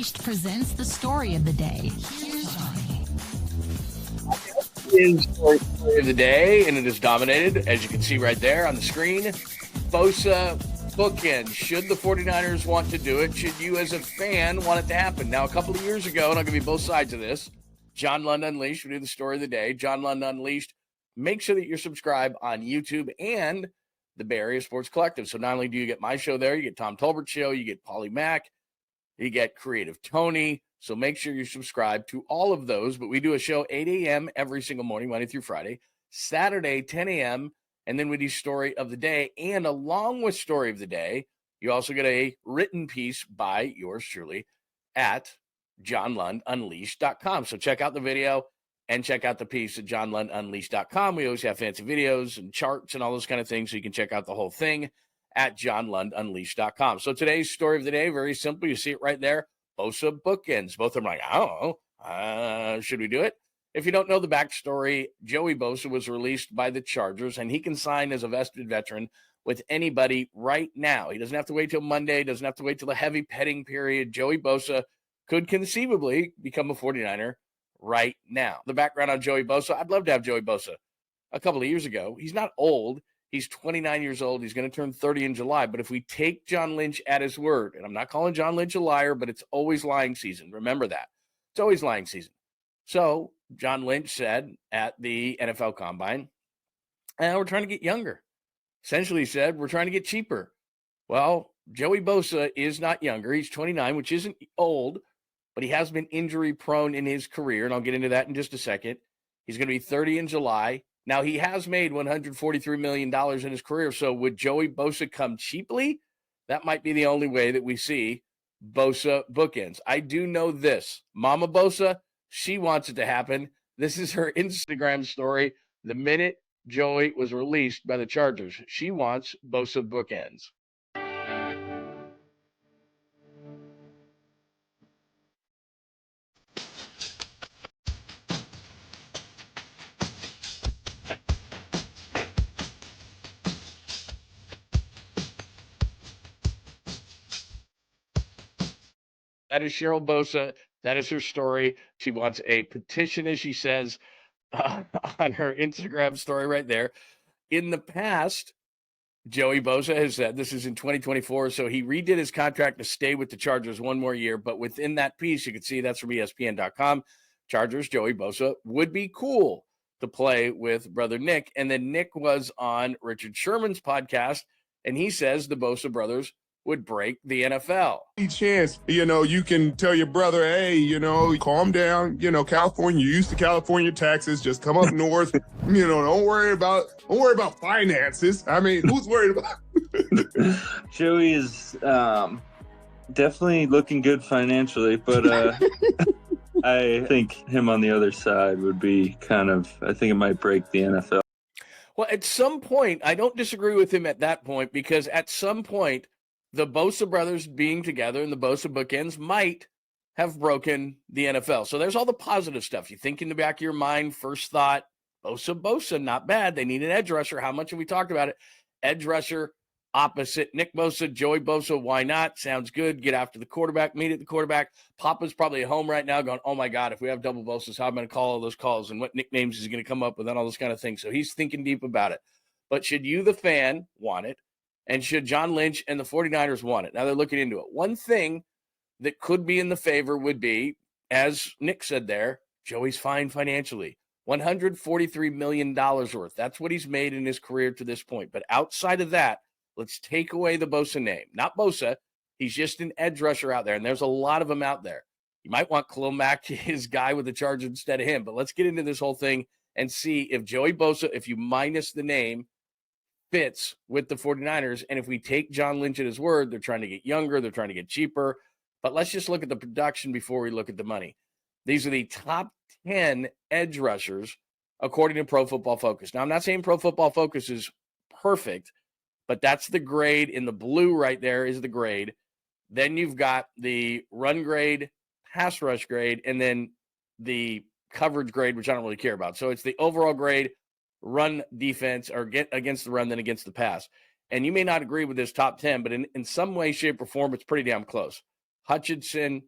Unleashed presents the story of the day. Here's Johnny. Is story of the day, and it is dominated, as you can see right there on the screen. Bosa bookend. Should the 49ers want to do it? Should you, as a fan, want it to happen? Now, a couple of years ago, and I'll give you both sides of this, John Lund Unleashed, we do the story of the day. John Lund Unleashed. Make sure that you're subscribed on YouTube and the Bay Area Sports Collective. So not only do you get my show there, you get Tom Tolbert's show, you get Khalil Mack, you get Creative Tony. So make sure you subscribe to all of those. But we do a show 8 a.m. every single morning, Monday through Friday. Saturday, 10 a.m., and then we do story of the day. And along with story of the day, you also get a written piece by yours truly at johnlundunleashed.com. So check out the video and check out the piece at johnlundunleashed.com. We always have fancy videos and charts and all those kind of things, so you can check out the whole thing at johnlundunleashed.com. So today's story of the day, very simple. You see it right there. Bosa bookends. Both of them are like, I don't know. Should we do it? If you don't know the backstory, Joey Bosa was released by the Chargers, and he can sign as a vested veteran with anybody right now. He doesn't have to wait till Monday, doesn't have to wait till the heavy petting period. Joey Bosa could conceivably become a 49er right now. The background on Joey Bosa, I'd love to have Joey Bosa a couple of years ago. He's not old. He's 29 years old. He's going to turn 30 in July. But if we take John Lynch at his word, and I'm not calling John Lynch a liar, but it's always lying season. Remember that. It's always lying season. So John Lynch said at the NFL Combine, we're trying to get younger. Essentially he said, we're trying to get cheaper. Well, Joey Bosa is not younger. He's 29, which isn't old, but he has been injury prone in his career, and I'll get into that in just a second. He's going to be 30 in July. Now, he has made $143 million in his career, so would Joey Bosa come cheaply? That might be the only way that we see Bosa bookends. I do know this. Mama Bosa, she wants it to happen. This is her Instagram story. The minute Joey was released by the Chargers, she wants Bosa bookends. That is Cheryl Bosa. That is her story. She wants a petition, as she says, on her Instagram story right there. In the past, Joey Bosa has said, this is in 2024, so he redid his contract to stay with the Chargers one more year. But within that piece, you can see that's from ESPN.com. Chargers, Joey Bosa would be cool to play with brother Nick. And then Nick was on Richard Sherman's podcast, and he says the Bosa brothers would break the NFL. Any chance, you can tell your brother, hey, calm down. California, you're used to California taxes. Just come up north. Don't worry about finances. I mean, who's worried about? Joey is definitely looking good financially, but I think him on the other side would be I think it might break the NFL. Well, at some point, I don't disagree with him at that point, because at some point, the Bosa brothers being together and the Bosa bookends might have broken the NFL. So there's all the positive stuff. You think in the back of your mind, first thought, Bosa, not bad. They need an edge rusher. How much have we talked about it? Edge rusher opposite Nick Bosa, Joey Bosa. Why not? Sounds good. Get after the quarterback, meet at the quarterback. Papa's probably at home right now going, oh my God, if we have double Bosas, how am I going to call all those calls and what nicknames is he going to come up with and all those kind of things. So he's thinking deep about it. But should you, the fan, want it? And should John Lynch and the 49ers want it? Now they're looking into it. One thing that could be in the favor would be, as Nick said there, Joey's fine financially. $143 million worth. That's what he's made in his career to this point. But outside of that, let's take away the Bosa name. Not Bosa. He's just an edge rusher out there, and there's a lot of them out there. You might want Khalil Mack, his guy with the Chargers, instead of him. But let's get into this whole thing and see if Joey Bosa, if you minus the name, fits with the 49ers. And if we take John Lynch at his word, they're trying to get younger, they're trying to get cheaper. But let's just look at the production before we look at the money. These are the top 10 edge rushers according to Pro Football Focus. Now, I'm not saying Pro Football Focus is perfect, but that's the grade. In the blue right there is the grade. Then you've got the run grade, pass rush grade, and then the coverage grade, which I don't really care about. So it's the overall grade, run defense, or get against the run, then against the pass. And you may not agree with this top 10, but in some way, shape, or form, it's pretty damn close. Hutchinson,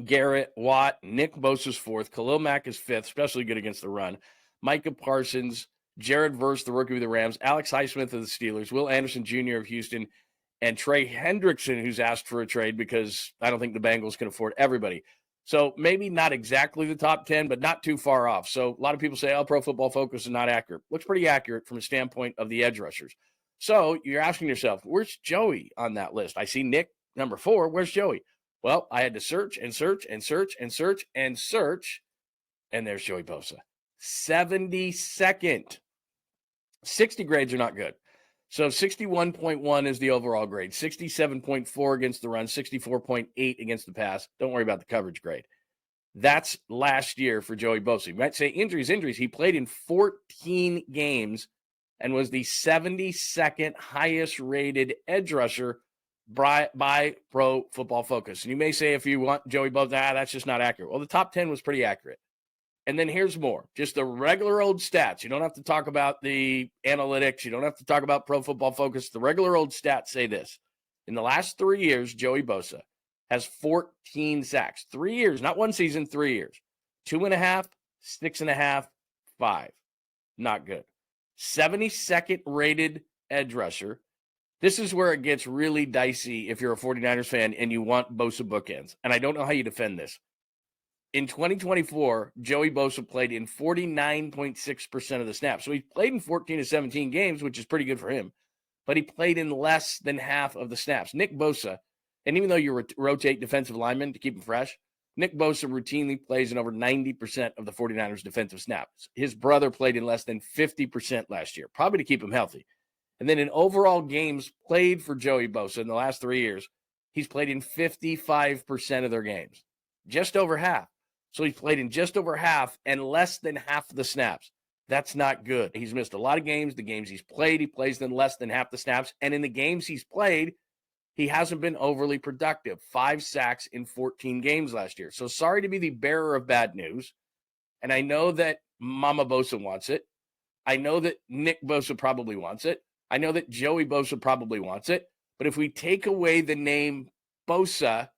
Garrett, Watt, Nick Bosa's fourth. Khalil Mack is fifth, especially good against the run. Micah Parsons, Jared Verse, the rookie of the Rams, Alex Highsmith of the Steelers, Will Anderson Jr. of Houston, and Trey Hendrickson, who's asked for a trade because I don't think the Bengals can afford everybody. So maybe not exactly the top 10, but not too far off. So a lot of people say, oh, Pro Football Focus is not accurate. Looks pretty accurate from a standpoint of the edge rushers. So you're asking yourself, where's Joey on that list? I see Nick, number 4. Where's Joey? Well, I had to search and search and search and search and search, and there's Joey Bosa. 72nd. 60 grades are not good. So 61.1 is the overall grade, 67.4 against the run, 64.8 against the pass. Don't worry about the coverage grade. That's last year for Joey Bosa. You might say injuries. He played in 14 games and was the 72nd highest rated edge rusher by Pro Football Focus. And you may say, if you want Joey Bosa, that's just not accurate. Well, the top 10 was pretty accurate. And then here's more, just the regular old stats. You don't have to talk about the analytics. You don't have to talk about Pro Football Focus. The regular old stats say this. In the last 3 years, Joey Bosa has 14 sacks. 3 years, not one season, 3 years. 2.5, 6.5, 5. Not good. 72nd rated edge rusher. This is where it gets really dicey if you're a 49ers fan and you want Bosa bookends. And I don't know how you defend this. In 2024, Joey Bosa played in 49.6% of the snaps. So he played in 14 to 17 games, which is pretty good for him. But he played in less than half of the snaps. Nick Bosa, and even though you rotate defensive linemen to keep them fresh, Nick Bosa routinely plays in over 90% of the 49ers defensive snaps. His brother played in less than 50% last year, probably to keep him healthy. And then in overall games played for Joey Bosa in the last 3 years, he's played in 55% of their games, just over half. So he's played in just over half and less than half of the snaps. That's not good. He's missed a lot of games. The games he's played, he plays in less than half the snaps. And in the games he's played, he hasn't been overly productive. 5 sacks in 14 games last year. So sorry to be the bearer of bad news. And I know that Mama Bosa wants it. I know that Nick Bosa probably wants it. I know that Joey Bosa probably wants it. But if we take away the name Bosa,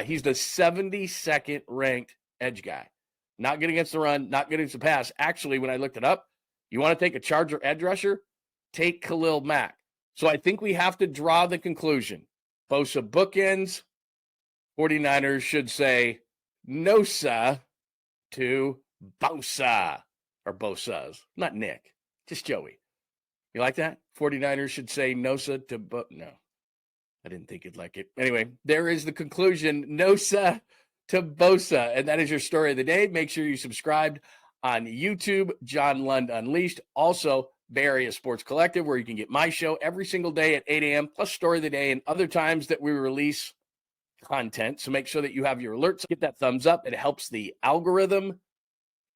he's the 72nd ranked edge guy. Not good against the run, not good against the pass. Actually, when I looked it up, you want to take a Charger edge rusher? Take Khalil Mack. So I think we have to draw the conclusion. Bosa bookends. 49ers should say Nosa to Bosa. Or Bosa's. Not Nick. Just Joey. You like that? 49ers should say Nosa to No. I didn't think you'd like it. Anyway, there is the conclusion. Nosa to Bosa. And that is your story of the day. Make sure you subscribed on YouTube, John Lund Unleashed. Also, Bay Area Sports Collective, where you can get my show every single day at 8 a.m., plus story of the day and other times that we release content. So make sure that you have your alerts. Get that thumbs up. It helps the algorithm.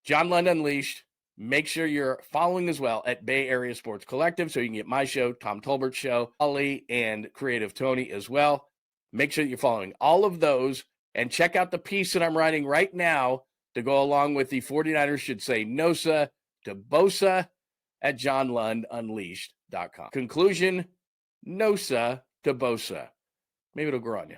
John Lund Unleashed. Make sure you're following as well at Bay Area Sports Collective so you can get my show, Tom Tolbert's show, Ollie, and Creative Tony as well. Make sure that you're following all of those and check out the piece that I'm writing right now to go along with the 49ers should say Nosa to Bosa at johnlundunleashed.com. Conclusion, Nosa to Bosa. Maybe it'll grow on you.